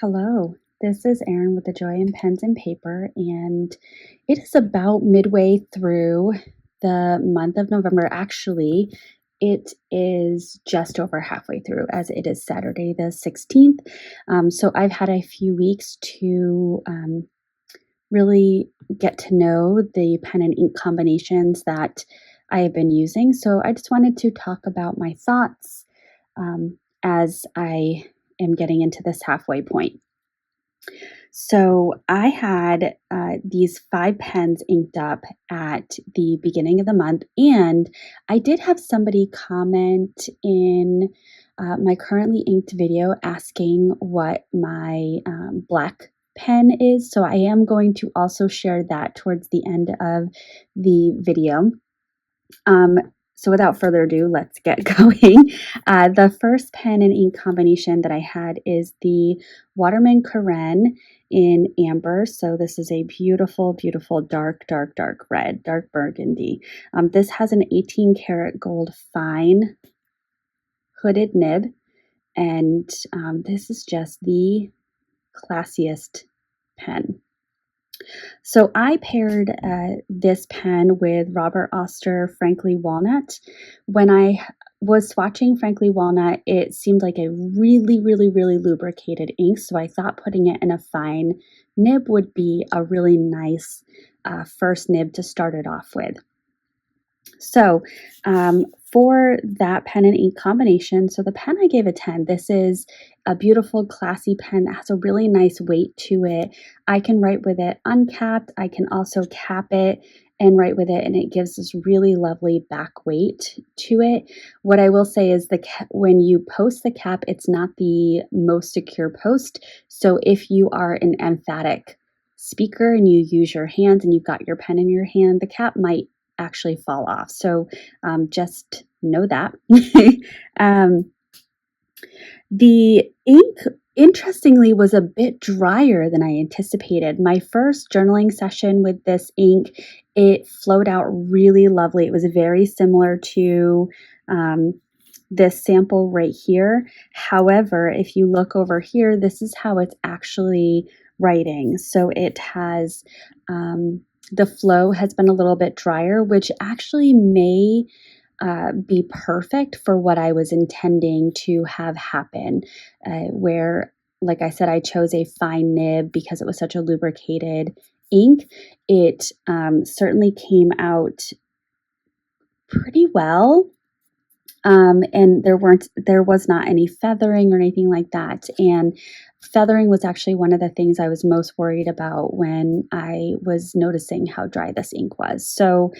Hello, this is Erin with the Joy in Pens and Paper, and it is about midway through the month of November. Actually, it is just over halfway through, as it is Saturday the 16th. So I've had a few weeks to really get to know the pen and ink combinations that I have been using. So I just wanted to talk about my thoughts as I am getting into this halfway point. So I had these 5 pens inked up at the beginning of the month, and I did have somebody comment in my currently inked video asking what my black pen is. So I am going to also share that towards the end of the video. So without further ado, let's get going. The first pen and ink combination that I had is the Waterman Carene in amber. So this is a beautiful, beautiful dark red, dark burgundy. This has an 18 karat gold fine hooded nib, and this is just the classiest pen. So I paired this pen with Robert Oster Frankly Walnut. When I was swatching Frankly Walnut, it seemed like a really lubricated ink, so I thought putting it in a fine nib would be a really nice first nib to start it off with. So for that pen and ink combination, so the pen I gave a 10. This is a beautiful, classy pen that has a really nice weight to it. I can write with it uncapped. I can also cap it and write with it, and it gives this really lovely back weight to it. What I will say is when you post the cap, it's not the most secure post. So if you are an emphatic speaker and you use your hands and you've got your pen in your hand, the cap might actually fall off. So just know that. The ink, interestingly, was a bit drier than I anticipated. My first journaling session with this ink, it flowed out really lovely. It was very similar to this sample right here. However, if you look over here, this is how it's actually writing. So it has the flow has been a little bit drier, which actually may be perfect for what I was intending to have happen, where, like I said, I chose a fine nib because it was such a lubricated ink. It certainly came out pretty well. And there was not any feathering or anything like that. And feathering was actually one of the things I was most worried about when I was noticing how dry this ink was. So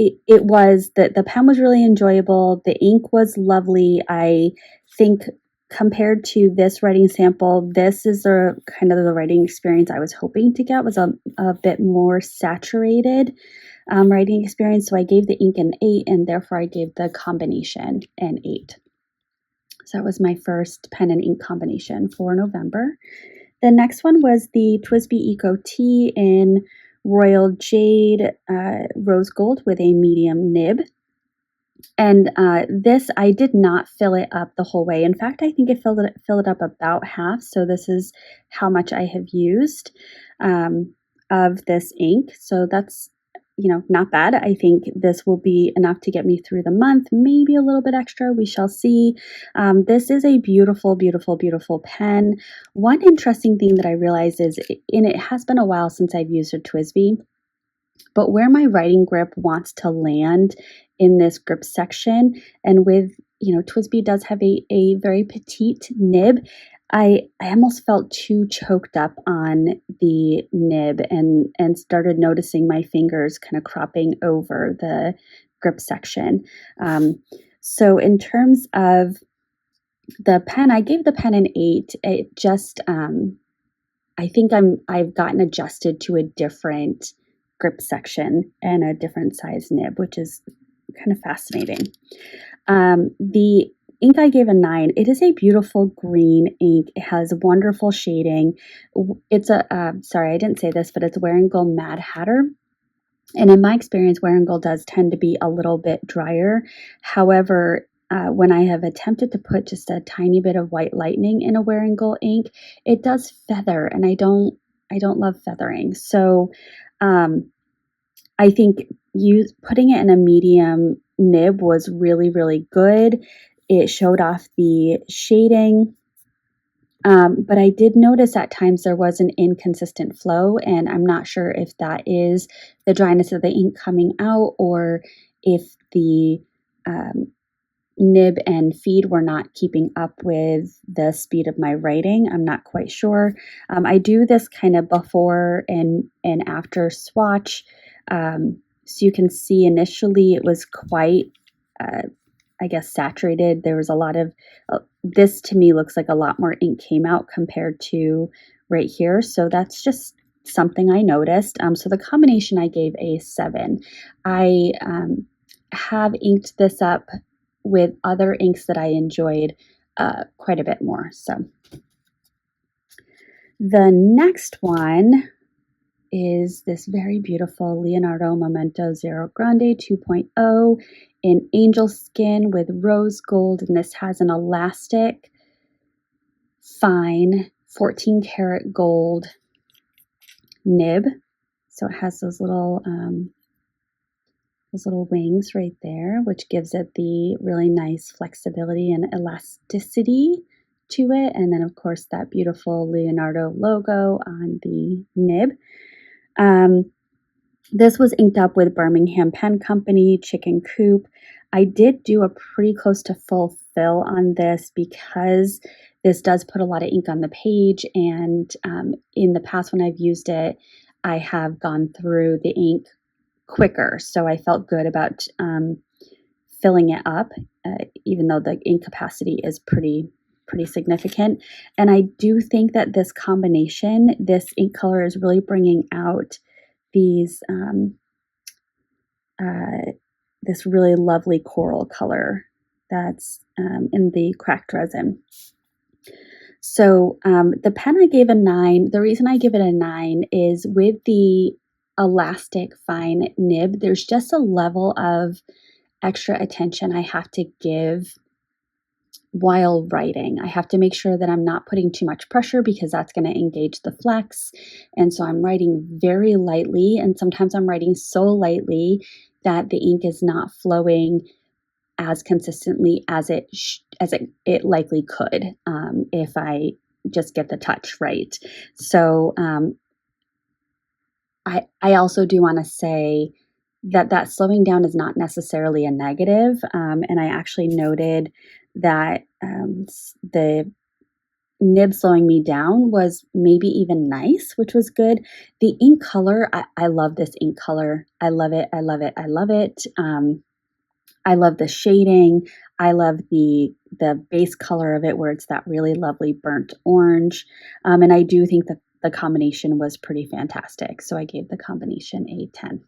it was that the pen was really enjoyable. The ink was lovely. I think compared to this writing sample, this is the kind of the writing experience I was hoping to get, was a bit more saturated writing experience. So I gave the ink an 8, and therefore I gave the combination an 8. So that was my first pen and ink combination for November. The next one was the Twsbi Eco T in Royal Jade Rose Gold with a medium nib. And this, I did not fill it up the whole way. In fact, I think I filled it up about half. So this is how much I have used of this ink. So that's, not bad. I think this will be enough to get me through the month, maybe a little bit extra. We shall see. This is a beautiful pen. One interesting thing that I realized is, and it has been a while since I've used a Twsbi, but where my writing grip wants to land in this grip section, and with, Twsbi does have a very petite nib, I almost felt too choked up on the nib and started noticing my fingers kind of cropping over the grip section. So in terms of the pen, I gave the pen an 8. It just, I think I've gotten adjusted to a different grip section and a different size nib, which is kind of fascinating. The ink I gave a 9. It is a beautiful green ink. It has wonderful shading. It's sorry, I didn't say this, but it's Wearingeul Mad Hatter. And in my experience, Wearingeul does tend to be a little bit drier. However, when I have attempted to put just a tiny bit of white lightning in a wearing gold ink, it does feather, and I don't love feathering. So I think putting it in a medium nib was really, really good. It showed off the shading. But I did notice at times there was an inconsistent flow, and I'm not sure if that is the dryness of the ink coming out or if the nib and feed were not keeping up with the speed of my writing. I'm not quite sure. I do this kind of before and after swatch. So you can see initially it was quite, I guess, saturated. There was a lot of, this to me looks like a lot more ink came out compared to right here. So that's just something I noticed. So the combination I gave a 7. I have inked this up with other inks that I enjoyed quite a bit more. So the next one is this very beautiful Leonardo Momento Zero Grande 2.0 in angel skin with rose gold, and this has an elastic fine 14 karat gold nib. So it has those little wings right there, which gives it the really nice flexibility and elasticity to it. And then, of course, that beautiful Leonardo logo on the nib. This was inked up with Birmingham Pen Company, Chicken Coop. I did do a pretty close to full fill on this because this does put a lot of ink on the page. And in the past when I've used it, I have gone through the ink quicker. So I felt good about filling it up, even though the ink capacity is pretty significant. And I do think that this combination, this ink color is really bringing out these this really lovely coral color that's in the cracked resin. So the pen I gave a 9. The reason I give it a 9 is with the elastic fine nib, there's just a level of extra attention I have to give while writing. I have to make sure that I'm not putting too much pressure because that's going to engage the flex. And so I'm writing very lightly, and sometimes I'm writing so lightly that the ink is not flowing as consistently as it likely could if I just get the touch right. So I also do want to say that slowing down is not necessarily a negative. And I actually noted that the nib slowing me down was maybe even nice, which was good. The ink color, I love this ink color. I love it. I love it. I love it. I love the shading. I love the base color of it where it's that really lovely burnt orange. And I do think that the combination was pretty fantastic. So I gave the combination a 10.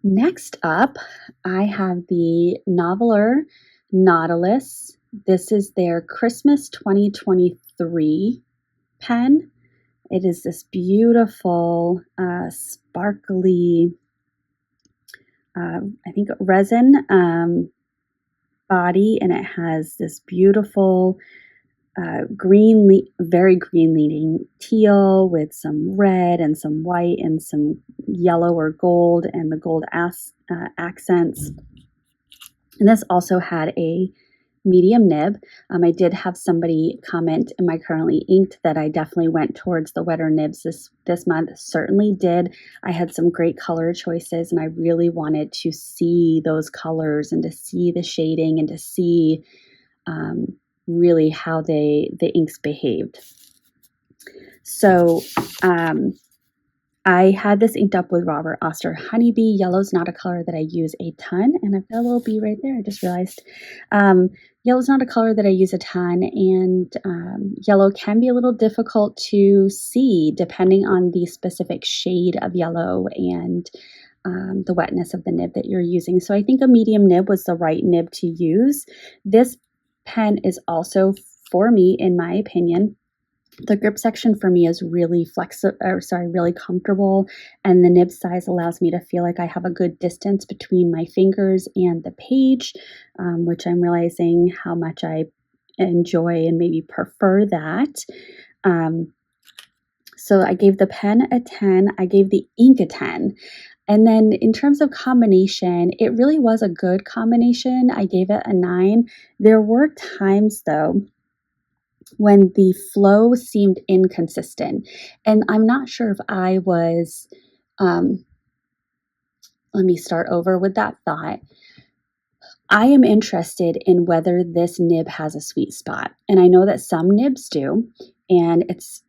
Next up, I have the Nahvalur Nautilus. This is their Christmas 2023 pen. It is this beautiful, sparkly, I think resin body, and it has this beautiful very green leaning teal with some red and some white and some yellow or gold, and the gold accents. And this also had a medium nib. I did have somebody comment in my currently inked that I definitely went towards the wetter nibs this month. Certainly did. I had some great color choices, and I really wanted to see those colors and to see the shading and to see really how the inks behaved. So I had this inked up with Robert Oster Honeybee. Yellow's not a color that I use a ton, and I've got a little bee right there, I just realized. Yellow's not a color that I use a ton, and yellow can be a little difficult to see depending on the specific shade of yellow and the wetness of the nib that you're using. So I think a medium nib was the right nib to use. This pen is also, for me, in my opinion, The grip section for me is really really comfortable, and the nib size allows me to feel like I have a good distance between my fingers and the page, which I'm realizing how much I enjoy and maybe prefer that. Um, so I gave the pen a 10, I gave the ink a 10. And then in terms of combination, it really was a good combination. I gave it a 9. There were times though when the flow seemed inconsistent. And I'm not sure if I was, um, let me start over with that thought. I am interested in whether this nib has a sweet spot. And I know that some nibs do. And it's,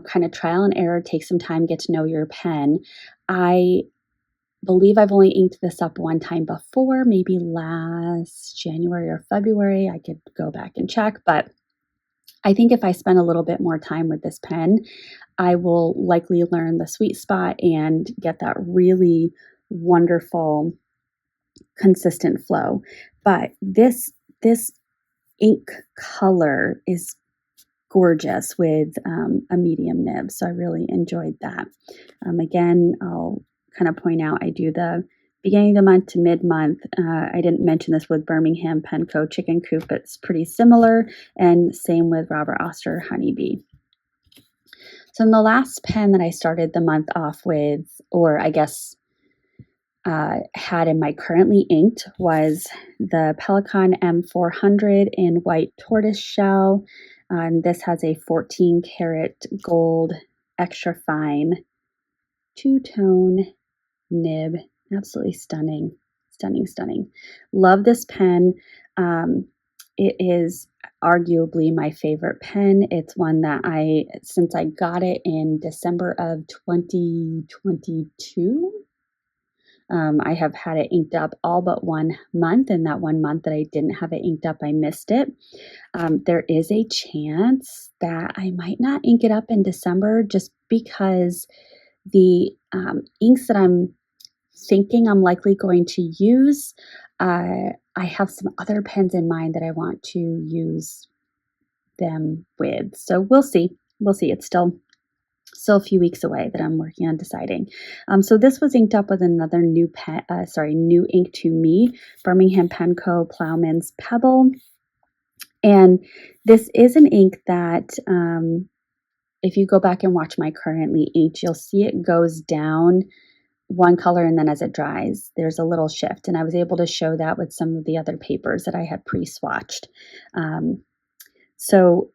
kind of trial and error, take some time, get to know your pen. I believe I've only inked this up one time before, maybe last January or February. I could go back and check, but I think if I spend a little bit more time with this pen, I will likely learn the sweet spot and get that really wonderful, consistent flow. But this ink color is gorgeous with a medium nib, so I really enjoyed that. Again, I'll kind of point out I do the beginning of the month to mid-month. I didn't mention this with Birmingham Penco Chicken Coop, but it's pretty similar, and same with Robert Oster Honeybee. So in the last pen that I started the month off with, or I guess had in my currently inked, was the Pelikan M400 in white tortoise shell. This has a 14 karat gold extra fine two-tone nib. Absolutely stunning, stunning, stunning. Love this pen. It is arguably my favorite pen. It's one that since I got it in December of 2022, I have had it inked up all but 1 month, and that 1 month that I didn't have it inked up, I missed it. There is a chance that I might not ink it up in December just because the inks that I'm thinking I'm likely going to use, I have some other pens in mind that I want to use them with. So we'll see. We'll see. It's still a few weeks away that I'm working on deciding. So this was inked up with another new new ink to me, Birmingham Penco Plowman's Pebble. And this is an ink that, if you go back and watch my currently inked, you'll see it goes down one color, and then as it dries, there's a little shift. And I was able to show that with some of the other papers that I had pre-swatched. So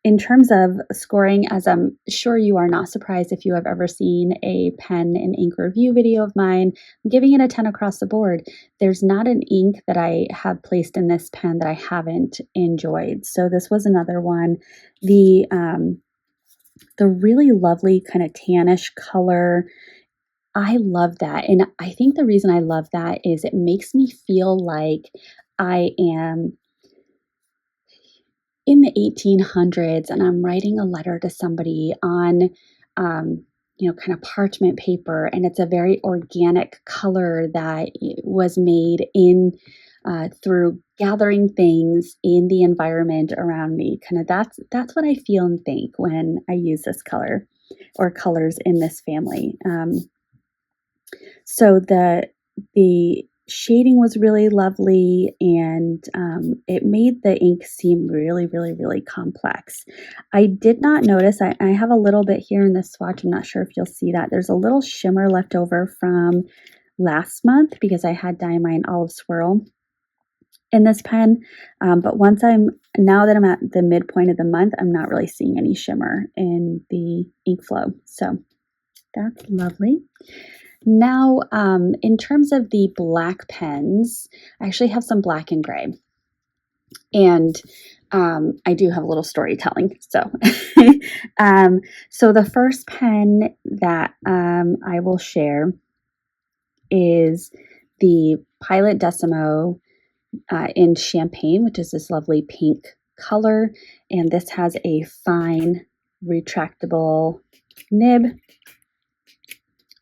in terms of scoring, as I'm sure you are not surprised if you have ever seen a pen and ink review video of mine, I'm giving it a 10 across the board. There's not an ink that I have placed in this pen that I haven't enjoyed. So this was another one. The really lovely kind of tannish color, I love that. And I think the reason I love that is it makes me feel like I am in the 1800s and I'm writing a letter to somebody on, kind of parchment paper, and it's a very organic color that was made in through gathering things in the environment around me. Kind of that's what I feel and think when I use this color or colors in this family. So the shading was really lovely, and it made the ink seem really, really, really complex. I did not notice, I have a little bit here in this swatch, I'm not sure if you'll see that. There's a little shimmer left over from last month because I had Diamine Olive Swirl in this pen, but now that I'm at the midpoint of the month, I'm not really seeing any shimmer in the ink flow. So that's lovely. Now, in terms of the black pens, I actually have some black and gray. And I do have a little storytelling. So, so the first pen that I will share is the Pilot Decimo in Champagne, which is this lovely pink color. And this has a fine retractable nib.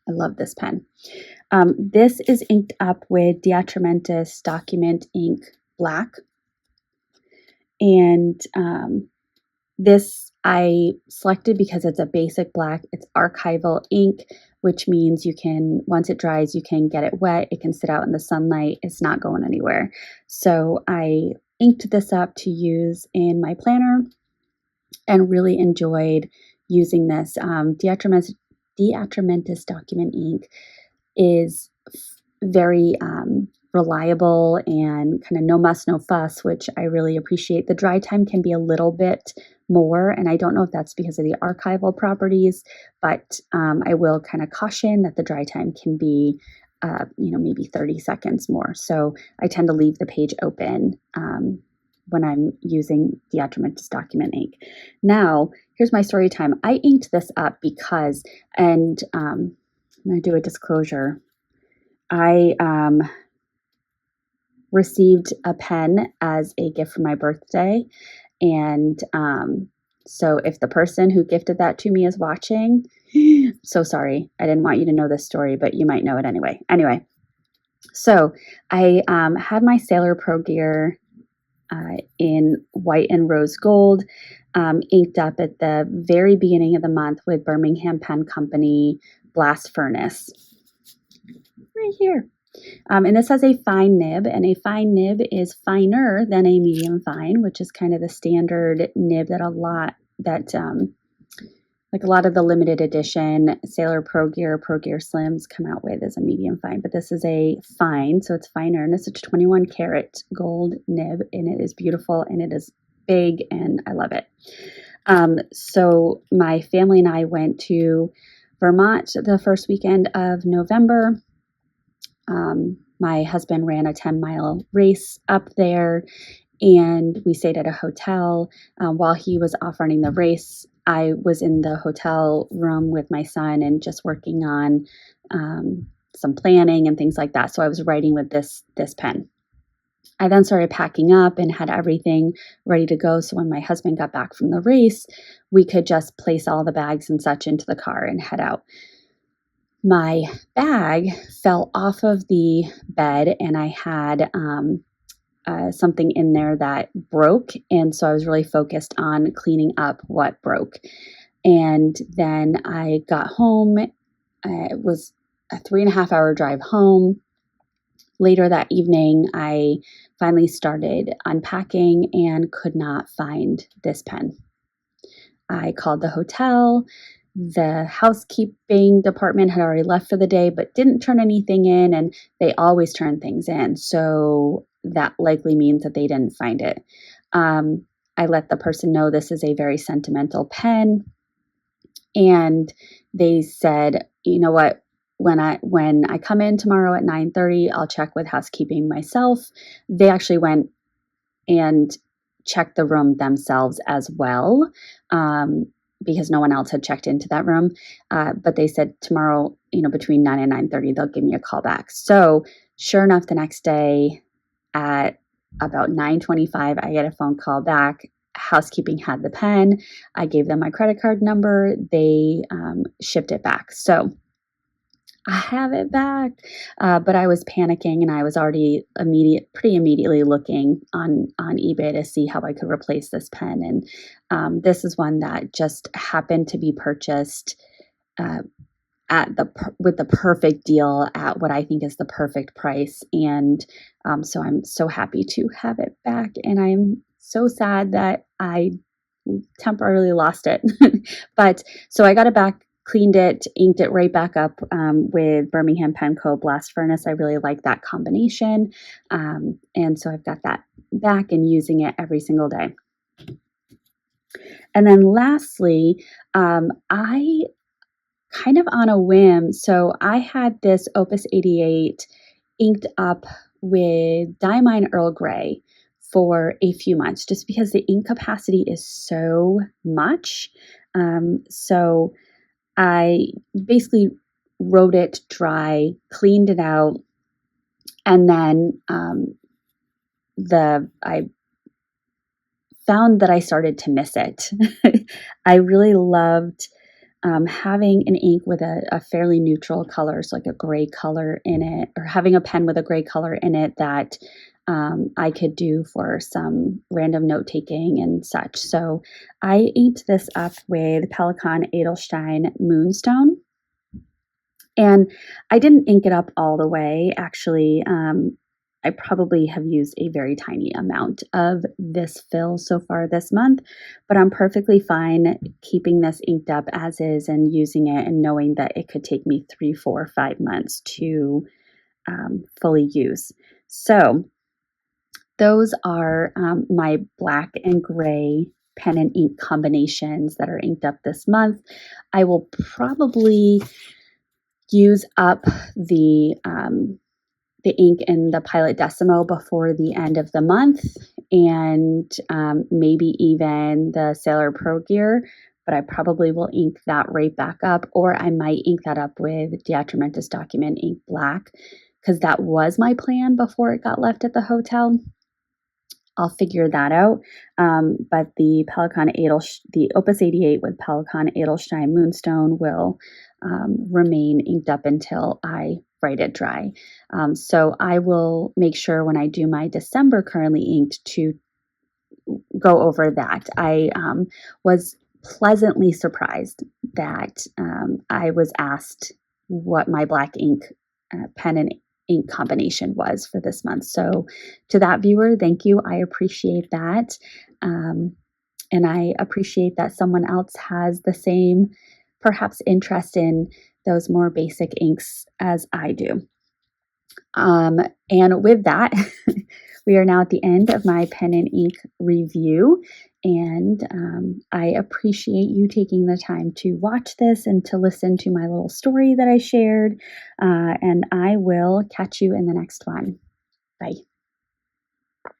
I love this pen. This is inked up with Diatramentis Document Ink Black. And this I selected because it's a basic black, it's archival ink, which means you can, once it dries, you can get it wet, it can sit out in the sunlight, it's not going anywhere. So I inked this up to use in my planner and really enjoyed using this. Diatramentis document ink is very reliable and kind of no muss, no fuss, which I really appreciate. The dry time can be a little bit more, and I don't know if that's because of the archival properties, but I will kind of caution that the dry time can be, maybe 30 seconds more. So I tend to leave the page open when I'm using the Atramentis document ink. Now, here's my story time. I inked this up because, and I'm going to do a disclosure. I received a pen as a gift for my birthday. And so if the person who gifted that to me is watching, so sorry. I didn't want you to know this story, but you might know it anyway. Anyway, so I had my Sailor Pro gear in white and rose gold, inked up at the very beginning of the month with Birmingham Pen Company Blast Furnace. Right here. And this has a fine nib, and a fine nib is finer than a medium fine, which is kind of the standard nib that a lot of the limited edition Sailor Pro Gear Slims come out with as a medium fine. But this is a fine, so it's finer, and it's a 21 karat gold nib, and it is beautiful, and it is big, and I love it. So my family and I went to Vermont the first weekend of November. My husband ran a 10-mile race up there, and we stayed at a hotel. While he was off running the race, I was in the hotel room with my son and just working on some planning and things like that. So I was writing with this pen. I then started packing up and had everything ready to go. So when my husband got back from the race, we could just place all the bags and such into the car and head out. My bag fell off of the bed, and I had something in there that broke. And so I was really focused on cleaning up what broke. And then I got home. It was a 3.5-hour drive home. Later that evening, I finally started unpacking and could not find this pen. I called the hotel. The housekeeping department had already left for the day, but didn't turn anything in, and they always turn things in. So that likely means that they didn't find it. I let the person know this is a very sentimental pen, and they said, you know what, when I come in tomorrow at 9:30, I'll check with housekeeping myself. They actually went and checked the room themselves as well. Because no one else had checked into that room. But they said tomorrow, between 9 and 9:30, they'll give me a call back. So sure enough, the next day at about 9:25, I get a phone call back. Housekeeping had the pen. I gave them my credit card number. They shipped it back. So I have it back, but I was panicking, and I was already pretty immediately looking on eBay to see how I could replace this pen. And this is one that just happened to be purchased with the perfect deal at what I think is the perfect price. And so I'm so happy to have it back, and I'm so sad that I temporarily lost it. But so I got it back, cleaned it, inked it right back up with Birmingham Pen Co. Blast Furnace. I really like that combination. And so I've got that back and using it every single day. And then lastly, I kind of on a whim, so I had this Opus 88 inked up with Diamine Earl Grey for a few months, just because the ink capacity is so much. So I basically wrote it dry, cleaned it out, and then I found that I started to miss it. I really loved having an ink with a fairly neutral color, so like a gray color in it, or having a pen with a gray color in it that I could do for some random note taking and such. So I inked this up with Pelikan Edelstein Moonstone. And I didn't ink it up all the way. Actually, I probably have used a very tiny amount of this fill so far this month, but I'm perfectly fine keeping this inked up as is and using it and knowing that it could take me 3, 4, 5 months to fully use. So those are my black and gray pen and ink combinations that are inked up this month. I will probably use up the ink in the Pilot Decimo before the end of the month, and maybe even the Sailor Pro Gear, but I probably will ink that right back up, or I might ink that up with Diatramentus Document Ink Black, because that was my plan before it got left at the hotel. I'll figure that out. But the the Opus 88 with Pelikan Edelstein Moonstone will remain inked up until I write it dry. So I will make sure when I do my December currently inked to go over that. I was pleasantly surprised that I was asked what my black ink pen and ink combination was for this month. So to that viewer, thank you. I appreciate that. And I appreciate that someone else has the same, perhaps, interest in those more basic inks as I do. And with that, we are now at the end of my pen and ink review. And I appreciate you taking the time to watch this and to listen to my little story that I shared. And I will catch you in the next one. Bye.